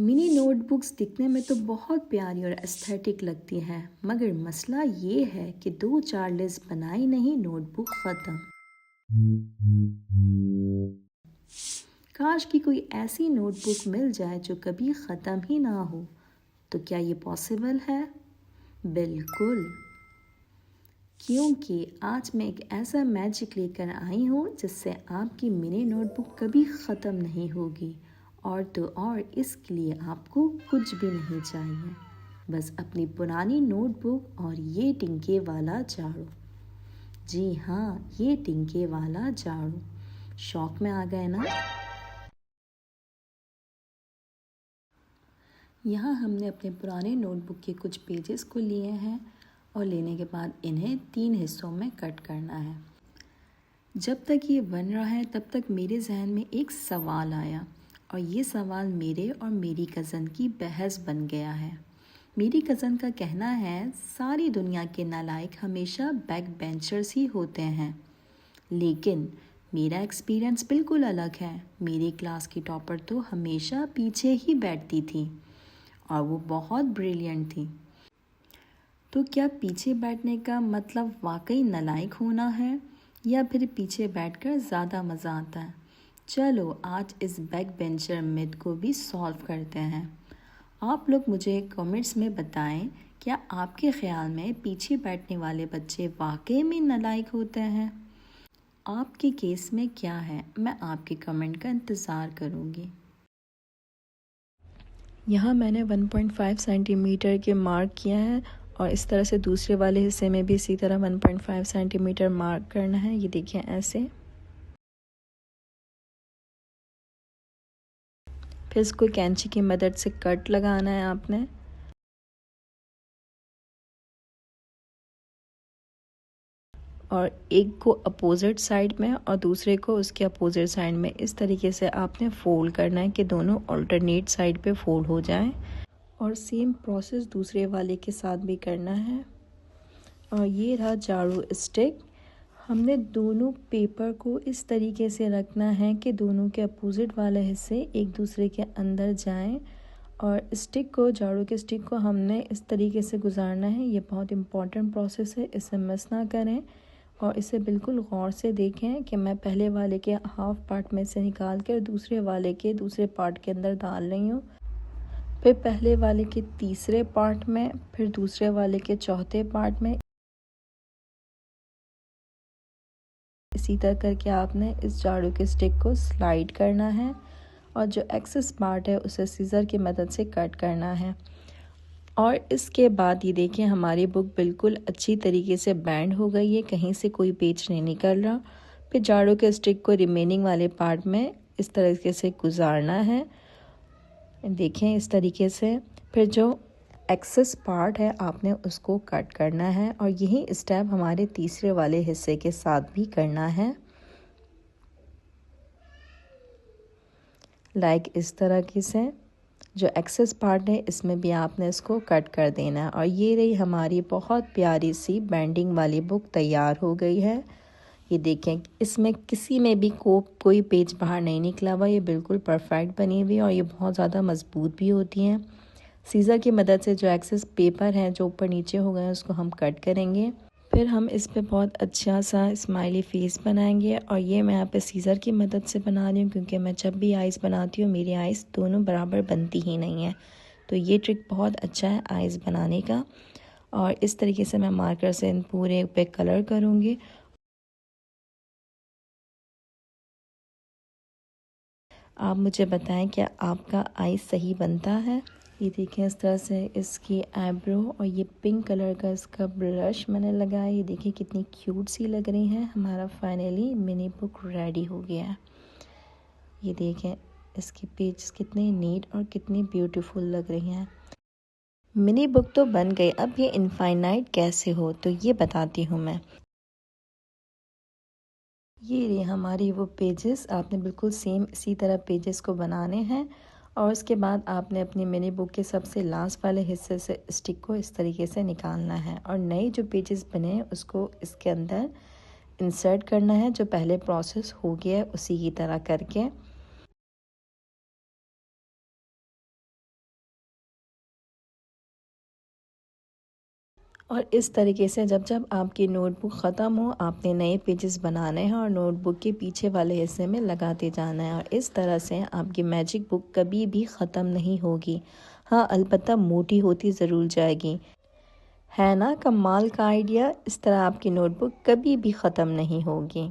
Mini notebooks दिखने में तो बहुत प्यारी और एस्थेटिक लगती हैं, मगर मसला ये है कि दो चार लिस्ट बनाई नहीं नोटबुक ख़त्म। काश कि कोई ऐसी नोटबुक मिल जाए जो कभी ख़त्म ही ना हो। तो क्या ये पॉसिबल है? बिल्कुल, क्योंकि आज मैं एक ऐसा मैजिक लेकर आई हूँ जिससे आपकी मिनी नोटबुक कभी ख़त्म नहीं होगी। और तो और इसके लिए आपको कुछ भी नहीं चाहिए, बस अपनी पुरानी नोटबुक और ये टिंके वाला झाड़ू। जी हाँ, ये टिंके वाला झाड़ू। शौक में आ गए ना? यहाँ हमने अपने पुराने नोटबुक के कुछ पेजेस को लिए हैं और लेने के बाद इन्हें 3 हिस्सों में कट करना है। जब तक ये बन रहा है तब तक मेरे जहन में एक सवाल आया, और ये सवाल मेरे और मेरी कज़न की बहस बन गया है। मेरी कज़न का कहना है सारी दुनिया के नालायक हमेशा बैक बेंचर्स ही होते हैं, लेकिन मेरा एक्सपीरियंस बिल्कुल अलग है। मेरी क्लास की टॉपर तो हमेशा पीछे ही बैठती थी और वो बहुत ब्रिलियंट थी। तो क्या पीछे बैठने का मतलब वाकई नालायक होना है, या फिर पीछे बैठकर ज़्यादा मज़ा आता है? चलो आज इस बैक बेंचर मिथ को भी सॉल्व करते हैं। आप लोग मुझे कमेंट्स में बताएं, क्या आपके ख्याल में पीछे बैठने वाले बच्चे वाकई में नालायक होते हैं? आपके केस में क्या है? मैं आपके कमेंट का इंतज़ार करूँगी। यहाँ मैंने 1.5 सेंटीमीटर के मार्क किया है, और इस तरह से दूसरे वाले हिस्से में भी इसी तरह 1.5 सेंटीमीटर मार्क करना है। ये देखिए ऐसे। फिर इसको कैंची की मदद से कट लगाना है आपने। और एक को अपोजिट साइड में और दूसरे को उसके अपोजिट साइड में इस तरीके से आपने फोल्ड करना है कि दोनों अल्टरनेट साइड पे फोल्ड हो जाएं। और सेम प्रोसेस दूसरे वाले के साथ भी करना है। और ये रहा झाड़ू स्टिक। हमने दोनों पेपर को इस तरीके से रखना है कि दोनों के अपोजिट वाले हिस्से एक दूसरे के अंदर जाएं, और स्टिक को, झाड़ू के स्टिक को हमने इस तरीके से गुजारना है। ये बहुत इम्पॉर्टेंट प्रोसेस है, इसे मिस ना करें और इसे बिल्कुल गौर से देखें कि मैं पहले वाले के हाफ पार्ट में से निकाल कर दूसरे वाले के दूसरे पार्ट के अंदर डाल रही हूँ, फिर पहले वाले के तीसरे पार्ट में, फिर दूसरे वाले के चौथे पार्ट में। इसी तरह करके आपने इस झाड़ू के स्टिक को स्लाइड करना है, और जो एक्सेस पार्ट है उसे सीज़र की मदद से कट करना है। और इसके बाद ये देखिए हमारी बुक बिल्कुल अच्छी तरीके से बैंड हो गई है, कहीं से कोई पेज नहीं निकल रहा। फिर झाड़ू के स्टिक को रिमेनिंग वाले पार्ट में इस तरीके से गुजारना है, देखें इस तरीके से। फिर जो एक्सेस पार्ट है आपने उसको कट करना है, और यही स्टेप हमारे तीसरे वाले हिस्से के साथ भी करना है। इस तरह की से जो एक्सेस पार्ट है इसमें भी आपने इसको कट कर देना है। और ये रही हमारी बहुत प्यारी सी बैंडिंग वाली बुक तैयार हो गई है। ये देखें, इसमें किसी में भी कोई पेज बाहर नहीं निकला हुआ। ये बिल्कुल परफेक्ट बनी हुई, और ये बहुत ज़्यादा मजबूत भी होती हैं। सीज़र की मदद से जो एक्सेस पेपर है जो ऊपर नीचे हो गए उसको हम कट करेंगे। फिर हम इस पे बहुत अच्छा सा स्माइली फेस बनाएंगे, और ये मैं यहाँ पे सीज़र की मदद से बना रही हूँ क्योंकि मैं जब भी आइज़ बनाती हूँ मेरी आइज़ दोनों बराबर बनती ही नहीं है। तो ये ट्रिक बहुत अच्छा है आइज़ बनाने का। और इस तरीके से मैं मार्कर से इन पूरे पे कलर करूँगी। आप मुझे बताएं क्या आपका आइज़ सही बनता है? ये देखें इस तरह से इसकी आईब्रो, और ये पिंक कलर का इसका ब्लश मैंने लगाया। ये देखिए कितनी क्यूट सी लग रही हैं। हमारा फाइनली मिनी बुक रेडी हो गया है। ये देखें इसके पेज कितने नीट और कितनी ब्यूटीफुल लग रही हैं। मिनी बुक तो बन गई, अब ये इनफाइनाइट कैसे हो तो ये बताती हूँ मैं। ये रही हमारी वो पेजेस। आपने बिल्कुल सेम इसी तरह पेजेस को बनाने हैं, और उसके बाद आपने अपनी मिनी बुक के सबसे लास्ट वाले हिस्से से स्टिक को इस तरीके से निकालना है, और नए जो पेजेस बने हैं उसको इसके अंदर इंसर्ट करना है, जो पहले प्रोसेस हो गया है उसी की तरह करके। और इस तरीके से जब जब आपकी नोटबुक ख़त्म हो आपने नए पेजेस बनाने हैं और नोटबुक के पीछे वाले हिस्से में लगाते जाना है, और इस तरह से आपकी मैजिक बुक कभी भी ख़त्म नहीं होगी। हाँ, अलबत्ता मोटी होती ज़रूर जाएगी। है ना कमाल का आइडिया? इस तरह आपकी नोटबुक कभी भी ख़त्म नहीं होगी।